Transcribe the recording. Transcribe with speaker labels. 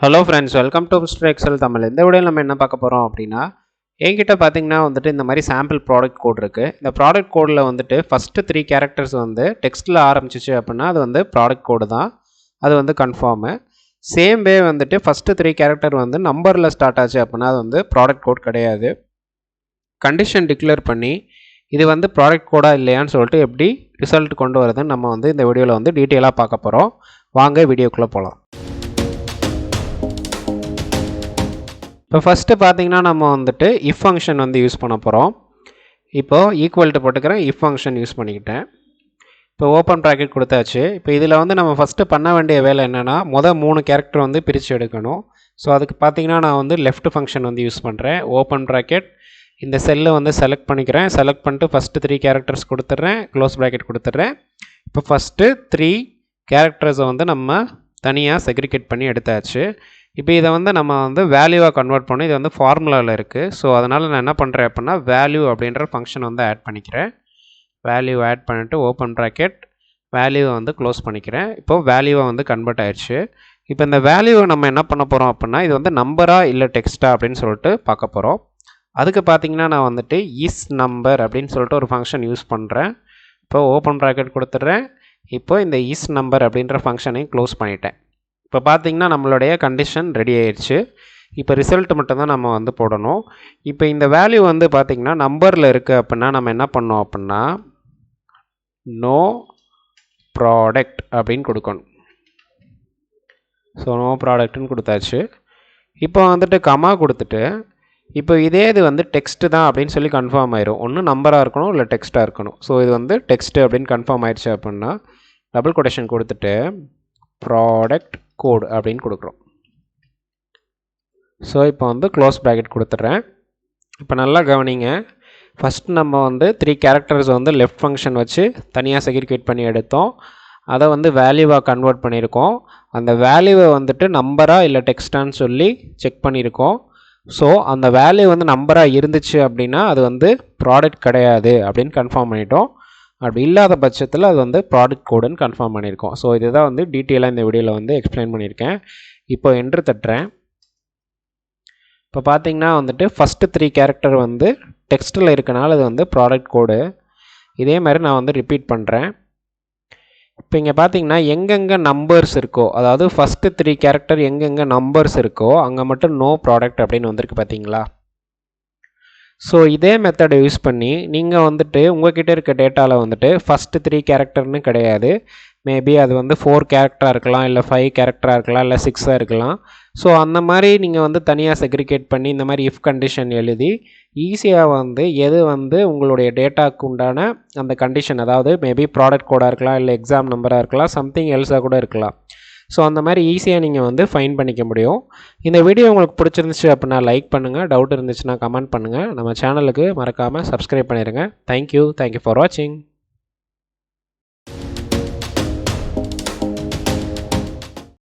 Speaker 1: Hello friends, welcome to mister Excel Tamil. இந்த வீடியோவில் நம்ம என்ன பார்க்க போகிறோம் அப்படின்னா, என்கிட்ட பார்த்தீங்கன்னா வந்துட்டு இந்த மாதிரி சாம்பிள் ப்ராடக்ட் கோட் இருக்குது. இந்த ப்ராடக்ட் கோடில் வந்துட்டு ஃபஸ்ட்டு 3 கேரக்டர்ஸ் வந்து டெக்ஸ்ட்டில் ஆரம்பிச்சிச்சு அப்படின்னா அது வந்து ப்ராடக்ட் கோடு தான், அது வந்து கன்ஃபார்மு. சேம் வே வந்துட்டு ஃபஸ்ட்டு 3 கேரக்டர் வந்து நம்பரில் ஸ்டார்ட் ஆச்சு அப்படின்னா அது வந்து ப்ராடக்ட் கோட் கிடையாது. கண்டிஷன் டிக்ளேர் பண்ணி இது வந்து ப்ராடக்ட் கோடாக இல்லையான்னு சொல்லிட்டு எப்படி ரிசல்ட் கொண்டு வருதுன்னு நம்ம வந்து இந்த வீடியோவில் வந்து டீட்டெயிலாக பார்க்க போகிறோம். வாங்க வீடியோக்குள்ளே போகலாம். இப்போ ஃபஸ்ட்டு பார்த்தீங்கன்னா நம்ம வந்துட்டு இஃப் ஃபங்க்ஷன் வந்து யூஸ் பண்ண போகிறோம். இப்போது ஈக்குவல் டு போட்டுக்கிறேன், இஃப் ஃபங்க்ஷன் யூஸ் பண்ணிக்கிட்டேன். இப்போ ஓப்பன் ப்ராக்கெட் கொடுத்தாச்சு. இப்போ இதில் வந்து நம்ம ஃபஸ்ட்டு பண்ண வேண்டிய வேலை என்னென்னா, மொதல் 3 கேரக்டர் வந்து பிரித்து எடுக்கணும். ஸோ அதுக்கு பார்த்தீங்கன்னா நான் வந்து லெஃப்ட் ஃபங்க்ஷன் வந்து யூஸ் பண்ணுறேன். ஓப்பன் ப்ராக்கெட் இந்த செல்லை வந்து செலக்ட் பண்ணிக்கிறேன். செலக்ட் பண்ணிட்டு ஃபஸ்ட்டு 3 கேரக்டர்ஸ் கொடுத்துட்றேன், க்ளோஸ் ப்ராக்கெட் கொடுத்துட்றேன். இப்போ ஃபஸ்ட்டு 3 கேரக்டர்ஸை வந்து நம்ம தனியாக செக்ரிகேட் பண்ணி எடுத்தாச்சு. இப்போ இதை வந்து நம்ம வந்து வேல்யூவாக கன்வெர்ட் பண்ணோம். இது வந்து ஃபார்முலாவில் இருக்குது. ஸோ அதனால் நான் என்ன பண்ணுறேன் அப்படின்னா, வேல்யூ அப்படின்ற ஃபங்க்ஷன் வந்து ஆட் பண்ணிக்கிறேன். வேல்யூ ஆட் பண்ணிவிட்டு ஓப்பன் ப்ராக்கெட் வேல்யூவை வந்து க்ளோஸ் பண்ணிக்கிறேன். இப்போது வேல்யூவை வந்து கன்வெர்ட் ஆயிடுச்சு. இப்போ இந்த வேல்யூவை நம்ம என்ன பண்ண போகிறோம் அப்படின்னா, இது வந்து நம்பரா இல்லை டெக்ஸ்ட்டா அப்படின்னு சொல்லிட்டு பார்க்க போகிறோம். அதுக்கு பார்த்தீங்கன்னா நான் வந்துட்டு இஸ் நம்பர் அப்படின்னு சொல்லிட்டு ஒரு ஃபங்க்ஷன் யூஸ் பண்ணுறேன். இப்போ ஓப்பன் ப்ராக்கெட் கொடுத்துட்றேன். இப்போ இந்த இஸ் நம்பர் அப்படின்ற ஃபங்க்ஷனையும் க்ளோஸ் பண்ணிட்டேன். இப்போ பார்த்தீங்கன்னா நம்மளுடைய கண்டிஷன் ரெடி ஆயிடுச்சு. இப்போ ரிசல்ட் மட்டும்தான் நம்ம வந்து போடணும். இப்போ இந்த வேல்யூ வந்து பார்த்திங்கன்னா நம்பரில் இருக்குது அப்படின்னா நம்ம என்ன பண்ணோம் அப்படின்னா, நோ ப்ராடக்ட் அப்படின்னு கொடுக்கணும். ஸோ நோ ப்ராடக்ட்னு கொடுத்தாச்சு. இப்போ வந்துட்டு கமா கொடுத்துட்டு இப்போ இதே இது வந்து டெக்ஸ்ட்டு தான் அப்படின்னு சொல்லி கன்ஃபார்ம் ஆயிரும். ஒன்று நம்பராக இருக்கணும் இல்லை டெக்ஸ்ட்டாக இருக்கணும். ஸோ இது வந்து டெக்ஸ்ட்டு அப்படின்னு கன்ஃபார்ம் ஆயிடுச்சு அப்படின்னா டபுள் கொட்டேஷன் கொடுத்துட்டு ப்ராடக்ட் கோட் அப்படின்னு கொடுக்குறோம். ஸோ இப்போ வந்து க்ளோஸ் ப்ராக்கெட் கொடுத்துட்றேன். இப்போ நல்லா கவனிங்க. ஃபஸ்ட் நம்ம வந்து 3 கேரக்டர்ஸ் வந்து லெஃப்ட் ஃபங்க்ஷன் வச்சு தனியாக செக்ரிகேட் பண்ணி எடுத்தோம். அதை வந்து வேல்யூவாக கன்வெர்ட் பண்ணியிருக்கோம். அந்த வேல்யூவை வந்துட்டு நம்பராக இல்லை டெக்ஸ்டான்னு சொல்லி செக் பண்ணியிருக்கோம். ஸோ அந்த வேல்யூ வந்து நம்பராக இருந்துச்சு அப்படின்னா அது வந்து ப்ராடக்ட் கிடையாது அப்படின்னு கன்ஃபார்ம் பண்ணிட்டோம். அப்படி இல்லாத பட்சத்தில் அது வந்து ப்ராடக்ட் கோடுன்னு கன்ஃபார்ம் பண்ணியிருக்கோம். ஸோ இதுதான் வந்து டீட்டெயிலாக இந்த வீடியோவில் வந்து எக்ஸ்பிளைன் பண்ணியிருக்கேன். இப்போ என்ட்ரு தட்டுறேன். இப்போ பார்த்தீங்கன்னா வந்துட்டு ஃபஸ்ட்டு 3 கேரக்டர் வந்து டெக்ஸ்ட்டில் இருக்கனால அது வந்து ப்ராடக்ட் கோடு. இதே மாதிரி நான் வந்து ரிப்பீட் பண்ணுறேன். இப்போ இங்கே பார்த்தீங்கன்னா எங்கெங்கே நம்பர்ஸ் இருக்கோ, அதாவது ஃபஸ்ட்டு 3 கேரக்டர் எங்கெங்கே நம்பர்ஸ் இருக்கோ அங்கே மட்டும் நோ ப்ராடக்ட் அப்படின்னு வந்திருக்கு பார்த்தீங்களா. ஸோ இதே மெத்தடை யூஸ் பண்ணி நீங்கள் வந்துட்டு உங்கள்கிட்ட இருக்க டேட்டாவில் வந்துட்டு ஃபஸ்ட்டு 3 கேரக்டர்னு கிடையாது, மேபி அது வந்து 4 கேரக்டராக இருக்கலாம், இல்லை 5 கேரக்டராக இருக்கலாம், இல்லை 6ஆக இருக்கலாம். ஸோ அந்த மாதிரி நீங்கள் வந்து தனியாக செக்ரிகேட் பண்ணி இந்த மாதிரி இஃப் கண்டிஷன் எழுதி ஈஸியாக வந்து எது வந்து உங்களுடைய டேட்டாவுக்கு உண்டான அந்த கண்டிஷன், அதாவது மேபி ப்ராடக்ட் கோடாக இருக்கலாம், இல்லை எக்ஸாம் நம்பராக இருக்கலாம், சம்திங் எல்ஸாக கூட இருக்கலாம். ஸோ அந்த மாதிரி ஈஸியாக நீங்கள் வந்து ஃபைண்ட் பண்ணிக்க முடியும். இந்த வீடியோ உங்களுக்கு பிடிச்சிருந்துச்சு அப்படின்னா லைக் பண்ணுங்கள், டவுட் இருந்துச்சுன்னா கமெண்ட் பண்ணுங்கள். நம்ம சேனலுக்கு மறக்காமல் சப்ஸ்கிரைப் பண்ணிடுங்க. தேங்க்யூ ஃபார் வாட்சிங்.